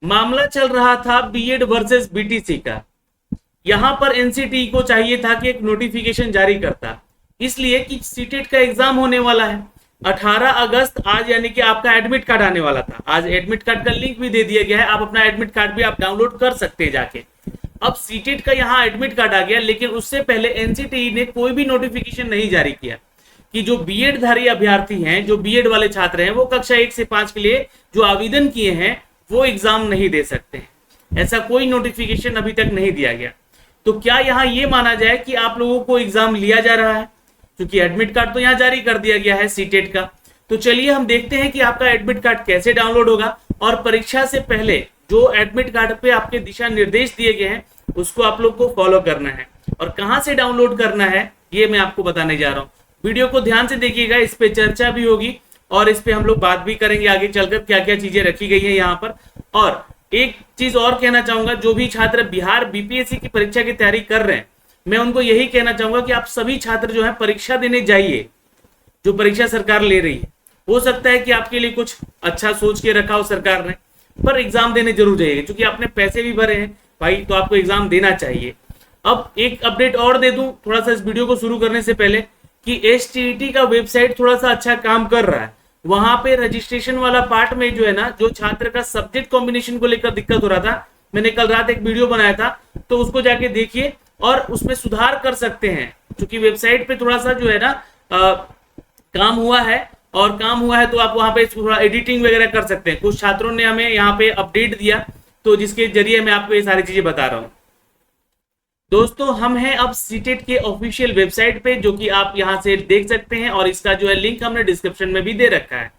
मामला चल रहा था बीएड वर्सेस बीटीसी का। यहां पर एनसीटी को चाहिए था कि एक नोटिफिकेशन जारी करता, इसलिए कि सीटेट का एग्जाम होने वाला है 18 अगस्त आज, यानी कि आपका एडमिट कार्ड आने वाला था। आज एडमिट कार्ड का लिंक भी दे दिया गया है, आप अपना एडमिट कार्ड भी आप डाउनलोड कर सकते हैं जाके। अब सीटेट का यहाँ एडमिट कार्ड आ गया, लेकिन उससे पहले एनसीटी ने कोई भी नोटिफिकेशन नहीं जारी किया कि जो बीएड धारी अभ्यर्थी हैं, जो बीएड वाले छात्र हैं, वो कक्षा 1 से 5 के लिए जो आवेदन किए हैं वो एग्जाम नहीं दे सकते हैं। ऐसा कोई नोटिफिकेशन अभी तक नहीं दिया गया। तो क्या यहाँ ये माना जाए कि आप लोगों को एग्जाम लिया जा रहा है, क्योंकि एडमिट कार्ड तो यहाँ जारी कर दिया गया है सीटेट का। तो चलिए हम देखते हैं कि आपका एडमिट कार्ड कैसे डाउनलोड होगा, और परीक्षा से पहले जो एडमिट कार्ड पे आपके दिशा निर्देश दिए गए हैं उसको आप लोग को फॉलो करना है, और कहां से डाउनलोड करना है ये मैं आपको बताने जा रहा हूं। वीडियो को ध्यान से देखिएगा, इस पे चर्चा भी होगी और इस पे हम लोग बात भी करेंगे आगे चलकर क्या क्या चीजें रखी गई है यहाँ पर। और एक चीज और कहना चाहूंगा, जो भी छात्र बिहार बीपीएससी की परीक्षा की तैयारी कर रहे हैं, मैं उनको यही कहना चाहूंगा कि आप सभी छात्र जो है परीक्षा देने जाइए। जो परीक्षा सरकार ले रही है, हो सकता है कि आपके लिए कुछ अच्छा सोच के रखा हो सरकार ने, पर एग्जाम देने जरूर जाइए, क्योंकि आपने पैसे भी भरे हैं भाई, तो आपको एग्जाम देना चाहिए। अब एक अपडेट और दे दूं थोड़ा सा इस वीडियो को शुरू करने से पहले, कि एसटीईटी का वेबसाइट थोड़ा सा अच्छा काम कर रहा है। वहां पे रजिस्ट्रेशन वाला पार्ट में जो है ना, जो छात्र का सब्जेक्ट कॉम्बिनेशन को लेकर दिक्कत हो रहा था, मैंने कल रात एक वीडियो बनाया था, तो उसको जाके देखिए और उसमें सुधार कर सकते हैं। क्योंकि वेबसाइट पे थोड़ा सा जो है ना काम हुआ है, और काम हुआ है तो आप वहां पे थोड़ा एडिटिंग वगैरह कर सकते हैं। कुछ छात्रों ने हमें यहाँ पे अपडेट दिया, तो जिसके जरिए मैं आपको ये सारी चीजें बता रहा हूँ। दोस्तों हम हैं अब सीटेट के ऑफिशियल वेबसाइट पे, जो कि आप यहां से देख सकते हैं, और इसका जो है लिंक हमने डिस्क्रिप्शन में भी दे रखा है।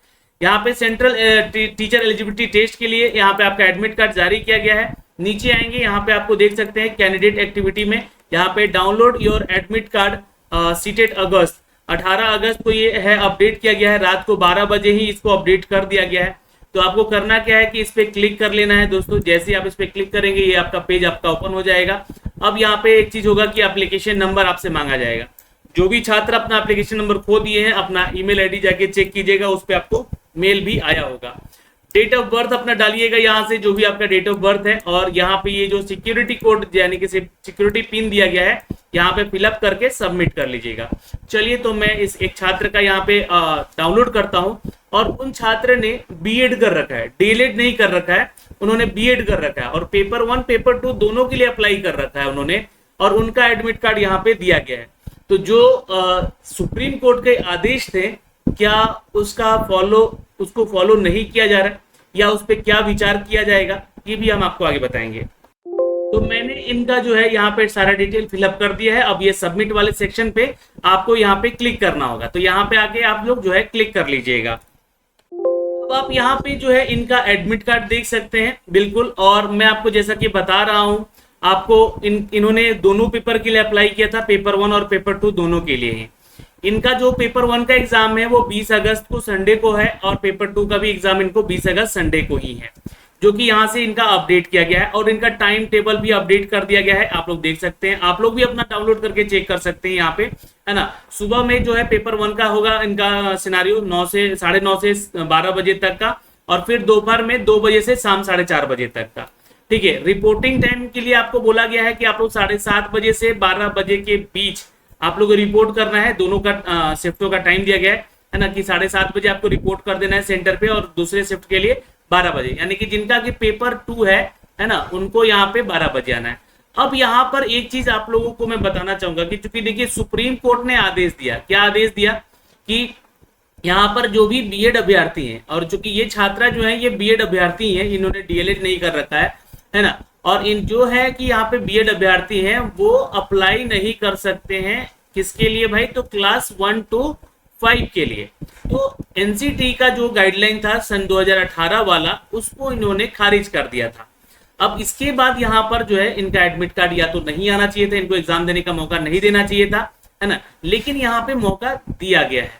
यहाँ पे सेंट्रल टीचर एलिजिबिलिटी टेस्ट के लिए यहाँ पे आपका एडमिट कार्ड जारी किया गया है। नीचे आएंगे, यहाँ पे आपको देख सकते हैं कैंडिडेट एक्टिविटी में, यहाँ पे download your admit card CTET अगस्त 18 अगस्त को ये है अपडेट किया गया है। रात को 12 बजे ही इसको अपडेट कर दिया गया है। तो आपको करना क्या है कि इस पे क्लिक कर लेना है दोस्तों। जैसे आप इस पे क्लिक करेंगे ये आपका पेज आपका ओपन हो जाएगा। अब यहाँ पे एक चीज होगा कि एप्लीकेशन नंबर आपसे मांगा जाएगा। जो भी छात्र अपना एप्लीकेशन नंबर खो दिए हैं, अपना ईमेल आईडी जाके चेक कीजिएगा, उस पे आपको मेल भी आया होगा। डेट ऑफ बर्थ अपना डालिएगा यहाँ से, जो भी आपका डेट ऑफ बर्थ है, और यहाँ पे ये जो सिक्योरिटी कोड यानी कि सिक्योरिटी पिन दिया गया है, यहाँ पे फिलअप करके सबमिट कर लीजिएगा। चलिए तो मैं इस एक छात्र का यहाँ पे डाउनलोड करता हूँ, और उन छात्र ने बीएड कर रखा है, डीएलएड नहीं कर रखा है, उन्होंने बीएड कर रखा है, और पेपर 1 पेपर 2 दोनों के लिए अप्लाई कर रखा है उन्होंने, और उनका एडमिट कार्ड यहाँ पे दिया गया है। तो जो सुप्रीम कोर्ट के आदेश थे, क्या उसको फॉलो नहीं किया जा रहा है, या उस पर क्या विचार किया जाएगा, ये भी हम आपको आगे बताएंगे। तो मैंने इनका जो है यहाँ पे सारा डिटेल फिलअप कर दिया है। अब ये सबमिट वाले सेक्शन पे आपको यहाँ पे क्लिक करना होगा, तो यहाँ पे आके आप लोग जो है क्लिक कर लीजिएगा। अब आप यहाँ पे जो है इनका एडमिट कार्ड देख सकते हैं बिल्कुल, और मैं आपको जैसा कि बता रहा हूँ, आपको इन्होंने दोनों पेपर के लिए अप्लाई किया था, पेपर 1 और पेपर 2 दोनों के लिए है। इनका जो पेपर 1 का एग्जाम है वो 20 अगस्त को संडे को है, और पेपर 2 का भी एग्जाम इनको 20 अगस्त संडे को ही है, जो कि यहाँ से इनका अपडेट किया गया है, और इनका टाइम टेबल भी अपडेट कर दिया गया है। आप लोग देख सकते हैं, आप लोग भी अपना डाउनलोड करके चेक कर सकते हैं यहाँ पे, है ना। सुबह में जो है पेपर 1 का होगा इनका सिनारियो 9 से 9:30 से 12 बजे तक का, और फिर दोपहर में 2 बजे से शाम 4:30 बजे तक का। ठीक है, रिपोर्टिंग टाइम के लिए आपको बोला गया है कि आप लोग 7:30 बजे से 12 बजे के बीच आप लोग रिपोर्ट करना है। दोनों का शिफ्टों का टाइम दिया गया है ना, कि 7:30 बजे आपको रिपोर्ट कर देना है सेंटर पे, और दूसरे शिफ्ट के लिए 12 बजे, यानी कि जिनका कि पेपर 2 है ना, उनको यहाँ पे 12 बजे आना है। अब यहाँ पर एक चीज आप लोगों को मैं बताना चाहूंगा कि चूंकि देखिए सुप्रीम कोर्ट ने आदेश दिया, क्या आदेश दिया कि यहाँ पर जो भी बीएड अभ्यर्थी हैं, और चूंकि ये छात्रा जो है ये बीएड अभ्यर्थी हैं, इन्होंने डीएलएड नहीं कर रखा है ना, और इन जो है कि यहाँ पे बीएड अभ्यर्थी हैं वो अप्लाई नहीं कर सकते हैं। किसके लिए भाई? तो क्लास 1 to 5 के लिए। तो एनसीटी का जो गाइडलाइन था सन 2018 वाला, उसको इन्होंने खारिज कर दिया था। अब इसके बाद यहाँ पर जो है इनका एडमिट कार्ड या तो नहीं आना चाहिए था, इनको एग्जाम देने का मौका नहीं देना चाहिए था, है ना, लेकिन यहाँ पे मौका दिया गया है।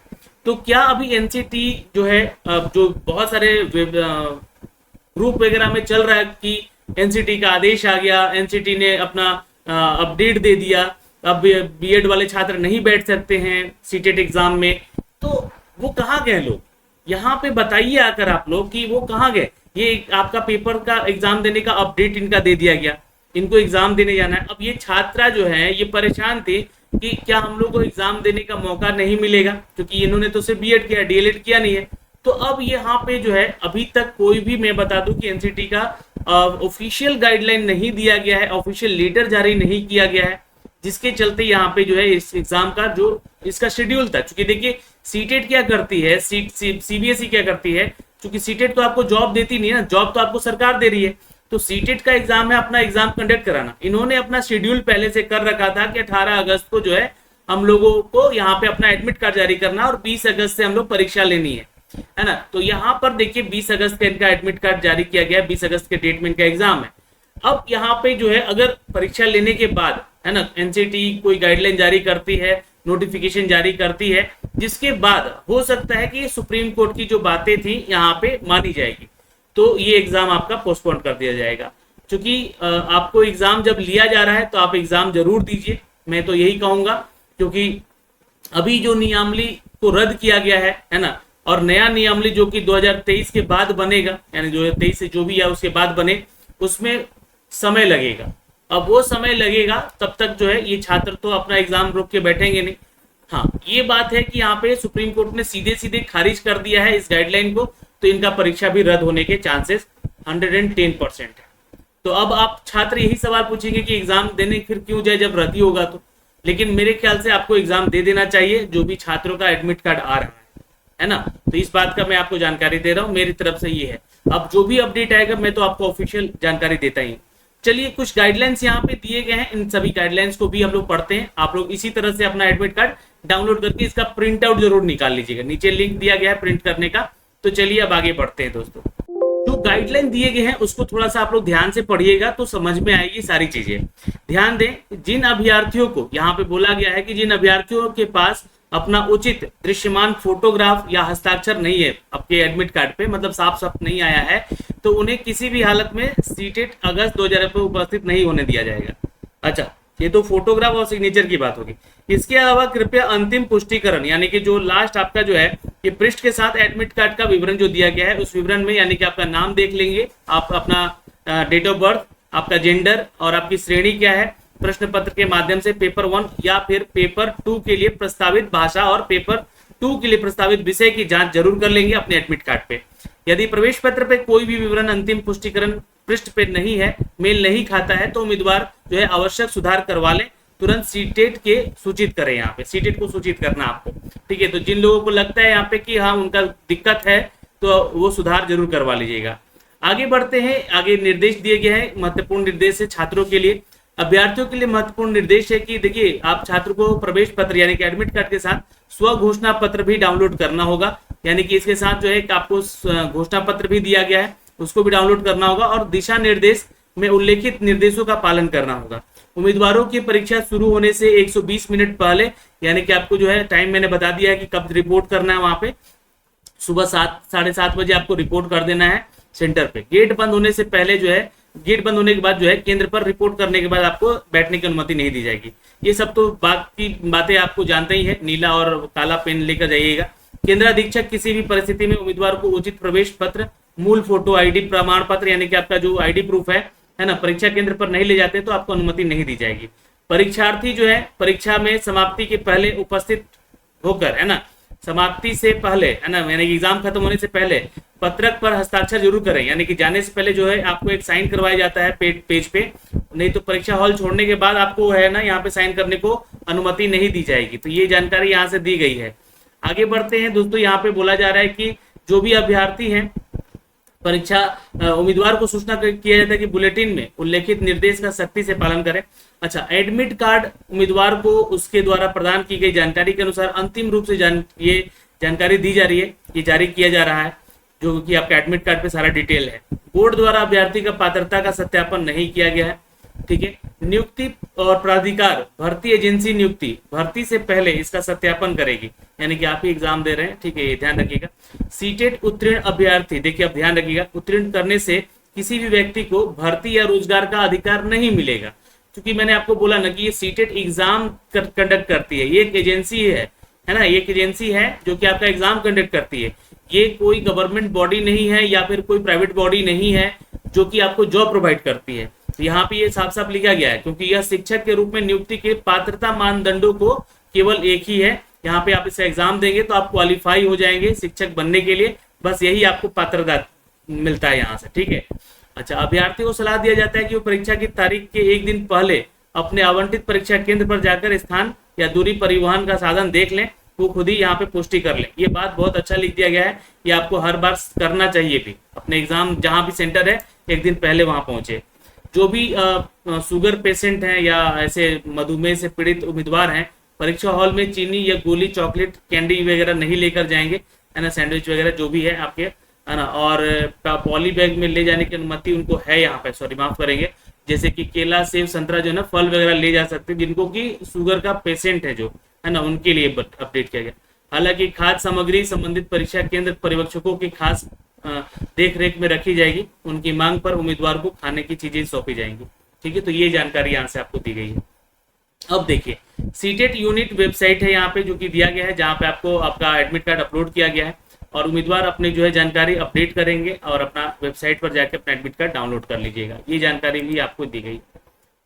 तो क्या अभी एनसीटी जो है, जो बहुत सारे ग्रुप वगैरह में चल रहा है कि एनसीटी का आदेश आ गया, एनसीटी ने अपना अपडेट दे दिया, अब बीएड वाले छात्र नहीं बैठ सकते हैं सीटेट एग्जाम में, तो वो कहाँ गए लोग? यहाँ पे बताइए आकर आप लोग कि वो कहाँ गए। ये आपका पेपर का एग्जाम देने का अपडेट इनका दे दिया गया, इनको एग्जाम देने जाना है। अब ये छात्रा जो है ये परेशान थे कि क्या हम लोग को एग्जाम देने का मौका नहीं मिलेगा, क्योंकि इन्होंने तो सिर्फ बीएड किया, डीएलएड किया नहीं है। तो अब यहाँ पे जो है अभी तक कोई भी, मैं बता दूं कि एनसीटी का ऑफिशियल गाइडलाइन नहीं दिया गया है, ऑफिशियल लेटर जारी नहीं किया गया है, जिसके चलते यहाँ पे जो है इस एग्जाम का जो इसका शेड्यूल था, क्योंकि देखिए सीटेट क्या करती है, सीबीएसई क्या करती है, क्योंकि सीटेट तो आपको जॉब देती नहीं है ना, जॉब तो आपको सरकार दे रही है। तो सीटेट का एग्जाम है अपना एग्जाम कंडक्ट कराना। इन्होंने अपना शेड्यूल पहले से कर रखा था कि 18 अगस्त को जो है हम लोगों को यहाँ पे अपना एडमिट कार्ड जारी करना और 20 अगस्त से हम लोग परीक्षा लेनी है ना। तो यहाँ पर देखिए 20 अगस्त का इनका एडमिट कार्ड जारी किया गया, 20 अगस्त के डेट में इनका एग्जाम है। अब यहाँ पे जो है अगर परीक्षा लेने के बाद है ना एनसीटी कोई गाइडलाइन जारी करती है, नोटिफिकेशन जारी करती है, जिसके बाद हो सकता है कि सुप्रीम कोर्ट की जो बातें थी यहाँ पे मानी जाएगी, तो ये एग्जाम आपका पोस्टपोन कर दिया जाएगा। क्योंकि आपको एग्जाम जब लिया जा रहा है तो आप एग्जाम जरूर दीजिए, मैं तो यही कहूंगा, क्योंकि अभी जो नियमावली को रद्द किया गया है ना, और नया नियमावली जो कि 2023 के बाद बनेगा, यानी 2023 से जो भी है उसके बाद बने, उसमें समय लगेगा। अब वो समय लगेगा तब तक जो है ये छात्र तो अपना एग्जाम रोक के बैठेंगे नहीं। हाँ, ये बात है कि यहाँ पे सुप्रीम कोर्ट ने सीधे सीधे खारिज कर दिया है इस गाइडलाइन को, तो इनका परीक्षा भी रद्द होने के चांसेस 110% है। तो अब आप छात्र यही सवाल पूछेंगे कि एग्जाम देने फिर क्यों जाए जब रद्द ही होगा तो, लेकिन मेरे ख्याल से आपको एग्जाम दे देना चाहिए जो भी छात्रों का एडमिट कार्ड आ रहा है ना। तो इस बात का मैं आपको जानकारी दे रहा हूँ, मेरी तरफ से ये है। अब जो भी अपडेट आएगा मैं तो आपको ऑफिशियल जानकारी देता ही हूँ। चलिए, कुछ गाइडलाइंस यहाँ पे दिए गए हैं, इन सभी गाइडलाइंस को भी हम लोग पढ़ते हैं। आप लोग इसी तरह से अपना एडमिट कार्ड डाउनलोड करके इसका प्रिंट आउट जरूर निकाल लीजिएगा, नीचे लिंक दिया गया है प्रिंट करने का। तो चलिए अब आगे बढ़ते हैं दोस्तों। जो गाइडलाइन दिए गए हैं उसको थोड़ा सा आप लोग ध्यान से पढ़िएगा तो समझ में आएगी सारी चीजें। ध्यान दें, जिन अभ्यर्थियों को यहाँ पे बोला गया है कि जिन अभ्यर्थियों के पास अपना उचित दृश्यमान फोटोग्राफ या हस्ताक्षर नहीं है आपके एडमिट कार्ड पे, मतलब साफ साफ नहीं आया है, तो उन्हें किसी भी हालत में सीटेट अगस्त 2000 पे उपस्थित नहीं होने दिया जाएगा। अच्छा, ये तो फोटोग्राफ और सिग्नेचर की बात होगी। इसके अलावा कृपया अंतिम पुष्टिकरण, यानी कि जो लास्ट आपका जो है ये पृष्ठ के साथ एडमिट कार्ड का विवरण जो दिया गया है, उस विवरण में यानी कि आपका नाम देख लेंगे, आप अपना डेट ऑफ बर्थ, आपका जेंडर और आपकी श्रेणी क्या है, प्रश्न पत्र के माध्यम से पेपर 1 या फिर पेपर 2 के लिए प्रस्तावित भाषा और पेपर 2 के लिए प्रस्तावित विषय की जांच जरूर कर लेंगे अपने एडमिट कार्ड पे। यदि प्रवेश पत्र पे कोई भी विवरण अंतिम पुष्टिकरण पृष्ठ पे नहीं है, मेल नहीं खाता है, तो उम्मीदवार जो है आवश्यक सुधार करवा ले, तुरंत सीटेट के सूचित करें। यहाँ पे सीटेट को सूचित करना आपको, ठीक है। तो जिन लोगों को लगता है यहाँ पे कि हाँ उनका दिक्कत है तो वो सुधार जरूर करवा लीजिएगा। आगे बढ़ते हैं, आगे निर्देश दिए गए हैं, महत्वपूर्ण निर्देश है छात्रों के लिए। अभ्यर्थियों के लिए महत्वपूर्ण निर्देश है कि देखिए आप छात्र को प्रवेश पत्र यानी कि एडमिट कार्ड के साथ स्व घोषणा पत्र भी डाउनलोड करना होगा, यानी कि इसके साथ जो है आपको घोषणा पत्र भी दिया गया है, उसको भी डाउनलोड करना होगा और दिशा निर्देश में उल्लेखित निर्देशों का पालन करना होगा। उम्मीदवारों की परीक्षा शुरू होने से 120 मिनट पहले, यानी कि आपको जो है टाइम मैंने बता दिया है कि कब रिपोर्ट करना है, वहां पे सुबह 7 साढ़े 7 बजे आपको रिपोर्ट कर देना है सेंटर पे। गेट बंद होने से पहले जो है, गेट बंद होने के बाद जो है केंद्र पर रिपोर्ट करने के बाद आपको बैठने की अनुमति नहीं दी जाएगी। ये सब तो बाकी बातें आपको जानते ही है, नीला और काला पेन लेकर जाइएगा। केंद्र अधीक्षक किसी भी परिस्थिति में उम्मीदवार को उचित प्रवेश पत्र, मूल फोटो आईडी प्रमाण पत्र यानी कि आपका जो आईडी प्रूफ है ना, परीक्षा केंद्र पर नहीं ले जाते तो आपको अनुमति नहीं दी जाएगी। परीक्षार्थी जो है परीक्षा में समाप्ति के पहले उपस्थित होकर, है ना, समाप्ति से पहले, है ना, यानी कि एग्जाम खत्म होने से पहले पत्रक पर हस्ताक्षर जरूर करें, यानी कि जाने से पहले जो है आपको एक साइन करवाया जाता है पेज पे, नहीं तो परीक्षा हॉल छोड़ने के बाद आपको है ना यहाँ पे साइन करने को अनुमति नहीं दी जाएगी। तो ये जानकारी यहाँ से दी गई है। आगे बढ़ते हैं दोस्तों, यहाँ पे बोला जा रहा है कि जो भी अभ्यर्थी हैं परीक्षा उम्मीदवार को सूचना किया जाता है कि बुलेटिन में उल्लेखित निर्देश का सख्ती से पालन करें। अच्छा, एडमिट कार्ड उम्मीदवार को उसके द्वारा प्रदान की गई जानकारी के अनुसार अंतिम रूप से ये जानकारी दी जा रही है, ये जारी किया जा रहा है, जो कि आपका एडमिट कार्ड पे सारा डिटेल है। बोर्ड द्वारा अभ्यर्थी का पात्रता का सत्यापन नहीं किया गया है, ठीक है। नियुक्ति और प्राधिकार, भर्ती एजेंसी नियुक्ति भर्ती से पहले इसका सत्यापन करेगी, यानी कि आप ही एग्जाम दे रहे हैं, ठीक है, ये ध्यान रखिएगा। सीटेट उत्तीर्ण अभ्यर्थी, देखिए अब ध्यान रखिएगा, उत्तीर्ण करने से किसी भी व्यक्ति को भर्ती या रोजगार का अधिकार नहीं मिलेगा, क्योंकि मैंने आपको बोला ना कि ये सीटेट एग्जाम कंडक्ट करती है, ये एक एजेंसी है ना, ये एक एजेंसी है जो कि आपका एग्जाम कंडक्ट करती है। ये कोई गवर्नमेंट बॉडी नहीं है या फिर कोई प्राइवेट बॉडी नहीं है जो कि आपको जॉब प्रोवाइड करती है। तो यहाँ पे ये साफ साफ लिखा गया है, क्योंकि यह शिक्षक के रूप में नियुक्ति के पात्रता मानदंडों को केवल एक ही है। यहाँ पे आप इसका एग्जाम देंगे तो आप क्वालिफाई हो जाएंगे शिक्षक बनने के लिए, बस यही आपको पात्रता मिलता है यहाँ से, ठीक है। अच्छा, अभ्यर्थी को सलाह दिया जाता है कि वो परीक्षा की तारीख के एक दिन पहले अपने आवंटित परीक्षा केंद्र पर जाकर स्थान या दूरी परिवहन का साधन देख लें, वो खुद ही यहाँ पे पुष्टि कर लें। ये बात बहुत अच्छा लिख दिया गया है, ये आपको हर बार करना चाहिए भी। अपने एग्जाम जहाँ भी सेंटर है एक दिन पहले वहां पहुंचे। जो भी शुगर पेशेंट हैं या ऐसे मधुमेह से पीड़ित उम्मीदवार हैं, परीक्षा हॉल में चीनी या गोली, चॉकलेट, कैंडी वगैरह नहीं लेकर जाएंगे, है ना, सैंडविच वगैरह जो भी है आपके, है ना। और पॉली बैग में ले जाने की अनुमति उनको है यहाँ पे, सॉरी माफ करेंगे, जैसे कि केला, सेब, संतरा जो है ना, फल वगैरह ले जा सकते हैं जिनको कि शुगर का पेशेंट है जो, है ना, उनके लिए अपडेट किया गया। हालांकि खाद्य सामग्री संबंधित परीक्षा केंद्र पर्यवेक्षकों की खास देख रेख में रखी जाएगी, उनकी मांग पर उम्मीदवार को खाने की चीजें सौंपी जाएंगी, ठीक है। तो ये जानकारी यहाँ से आपको दी गई है। अब देखिए, सीटेट यूनिट वेबसाइट है यहाँ पे जो कि दिया गया है, जहाँ पे आपको आपका एडमिट कार्ड अपलोड किया गया है और उम्मीदवार अपनी जो है जानकारी अपडेट करेंगे और अपना वेबसाइट पर जाकर अपना एडमिट कार्ड डाउनलोड कर लीजिएगा। ये जानकारी भी आपको दी गई।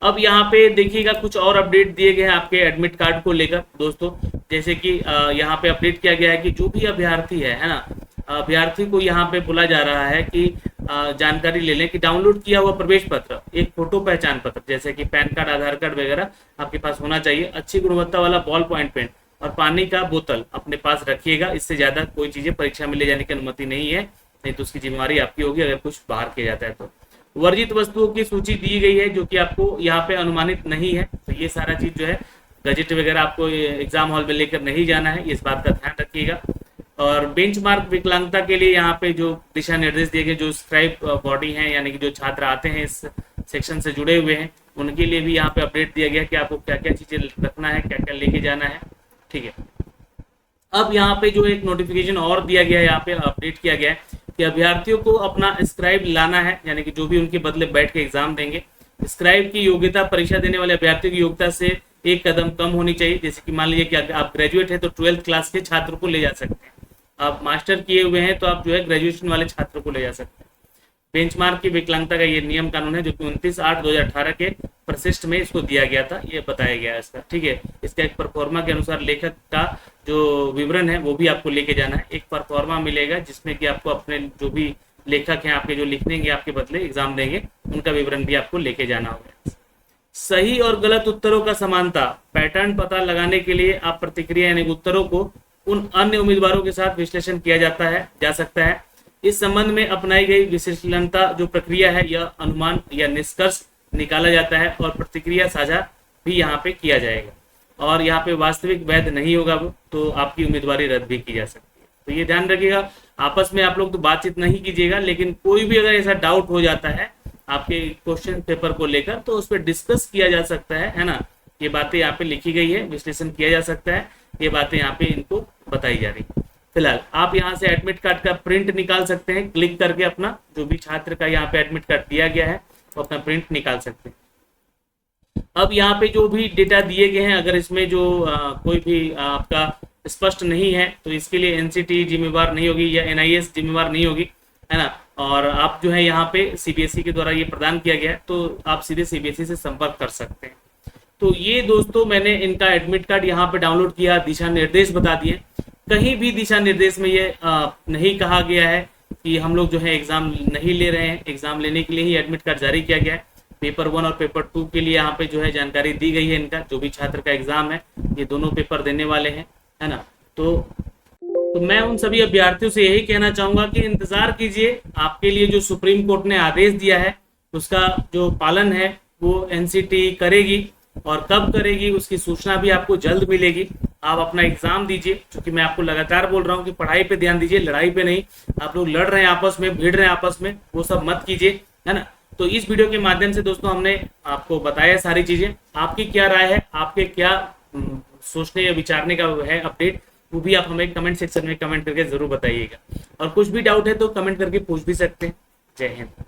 अब यहाँ पे देखिएगा कुछ और अपडेट दिए गए हैं आपके एडमिट कार्ड को लेकर दोस्तों, जैसे कि यहाँ पे अपडेट किया गया है कि जो भी अभ्यर्थी है ना, अभ्यर्थी को यहाँ पे बोला जा रहा है कि जानकारी ले लें कि डाउनलोड किया हुआ प्रवेश पत्र, एक फोटो पहचान पत्र जैसे कि पैन कार्ड, आधार कार्ड वगैरह आपके पास होना चाहिए, अच्छी गुणवत्ता वाला बॉल पॉइंट पेन और पानी का बोतल अपने पास रखिएगा। इससे ज्यादा कोई चीजें परीक्षा में ले जाने की अनुमति नहीं है, नहीं तो उसकी जिम्मेवारी आपकी होगी अगर कुछ बाहर किया जाता है तो। वर्जित वस्तुओं की सूची दी गई है जो कि आपको यहाँ पे अनुमानित नहीं है, तो ये सारा चीज जो है गजेट वगैरह आपको एग्जाम हॉल में लेकर नहीं जाना है, इस बात का ध्यान रखिएगा। और बेंचमार्क विकलांगता के लिए यहाँ पे जो दिशा निर्देश दिए गए, जो स्क्राइब बॉडी हैं यानी कि जो छात्र आते हैं इस सेक्शन से जुड़े हुए हैं, उनके लिए भी यहाँ पे अपडेट दिया गया कि आपको क्या क्या चीजें रखना है, क्या क्या लेके जाना है, ठीक है। अब यहाँ पे जो एक नोटिफिकेशन और दिया गया है, यहाँ पे अपडेट किया गया है कि अभ्यर्थियों को अपना स्क्राइब लाना है, यानी कि जो भी उनके बदले बैठ के एग्जाम देंगे। स्क्राइब की योग्यता परीक्षा देने वाले अभ्यर्थियों की योग्यता से एक कदम कम होनी चाहिए। जैसे कि मान लीजिए कि आप ग्रेजुएट है तो 12th क्लास के छात्र को ले जा सकते हैं, आप मास्टर किए हुए हैं तो आप जो है ग्रेजुएशन वाले छात्र को ले जा सकते हैं। बेंचमार्क की विकलांगता का ये नियम कानून है जो कि 29/8/2018 के प्रशिष्ट में इसको दिया गया था, ये बताया गया है इसका, ठीक है। इसका एक परफॉर्मा के अनुसार लेखक का जो विवरण है वो भी आपको लेके जाना है। एक परफॉर्मा मिलेगा जिसमें कि आपको अपने जो भी लेखक हैं आपके जो लिखेंगे आपके बदले एग्जाम देंगे, उनका विवरण भी आपको लेके जाना होगा। सही और गलत उत्तरों का समानता पैटर्न पता लगाने के लिए आप प्रतिक्रिया यानी उत्तरों को उन अन्य उम्मीदवारों के साथ विश्लेषण किया जा सकता है। इस संबंध में अपनाई गई विश्लेषणता जो प्रक्रिया है यह अनुमान या निष्कर्ष निकाला जाता है और प्रतिक्रिया साझा भी यहाँ पे किया जाएगा और यहाँ पे वास्तविक वैध नहीं होगा वो तो आपकी उम्मीदवारी रद्द भी की जा सकती है। तो ये ध्यान रखिएगा, आपस में आप लोग तो बातचीत नहीं कीजिएगा, लेकिन कोई भी अगर ऐसा डाउट हो जाता है आपके क्वेश्चन पेपर को लेकर तो उस पर डिस्कस किया जा सकता है ना। ये बातें यहाँ पे लिखी गई है, विश्लेषण किया जा सकता है, ये बातें यहाँ पे इनको बताई जा रही। फिलहाल आप यहाँ से एडमिट कार्ड का प्रिंट निकाल सकते हैं, क्लिक करके अपना जो भी छात्र का यहाँ पे एडमिट कार्ड दिया गया है वो अपना प्रिंट निकाल सकते हैं। अब यहाँ पे जो भी डेटा दिए गए हैं अगर इसमें जो कोई भी आपका स्पष्ट नहीं है तो इसके लिए एनसीटी जिम्मेवार नहीं होगी या एनआईएस जिम्मेवार नहीं होगी, है ना। और आप जो है यहाँ पे सीबीएसई के द्वारा ये प्रदान किया गया है तो आप सीधे सीबीएसई से संपर्क कर सकते हैं। तो ये दोस्तों मैंने इनका एडमिट कार्ड यहाँ पे डाउनलोड किया, दिशा निर्देश बता दिए। कहीं भी दिशा निर्देश में ये नहीं कहा गया है कि हम लोग जो है एग्जाम नहीं ले रहे हैं, एग्जाम लेने के लिए ही एडमिट कार्ड जारी किया गया है। पेपर 1 और पेपर 2 के लिए यहाँ पे जो है जानकारी दी गई है, इनका जो भी छात्र का एग्जाम है ये दोनों पेपर देने वाले हैं, है ना। तो मैं उन सभी अभ्यर्थियों से यही कहना चाहूंगा कि इंतजार कीजिए, आपके लिए जो सुप्रीम कोर्ट ने आदेश दिया है उसका जो पालन है वो एनसीटी करेगी और कब करेगी उसकी सूचना भी आपको जल्द मिलेगी। आप अपना एग्जाम दीजिए, क्योंकि मैं आपको लगातार बोल रहा हूँ कि पढ़ाई पे ध्यान दीजिए, लड़ाई पे नहीं। आप लोग लड़ रहे हैं आपस में, भिड़ रहे हैं आपस में, वो सब मत कीजिए, है ना। तो इस वीडियो के माध्यम से दोस्तों हमने आपको बताया सारी चीजें। आपकी क्या राय है, आपके क्या सोचने या विचारने का है अपडेट, वो भी आप हमें कमेंट सेक्शन में कमेंट करके जरूर बताइएगा। और कुछ भी डाउट है तो कमेंट करके पूछ भी सकते हैं। जय हिंद।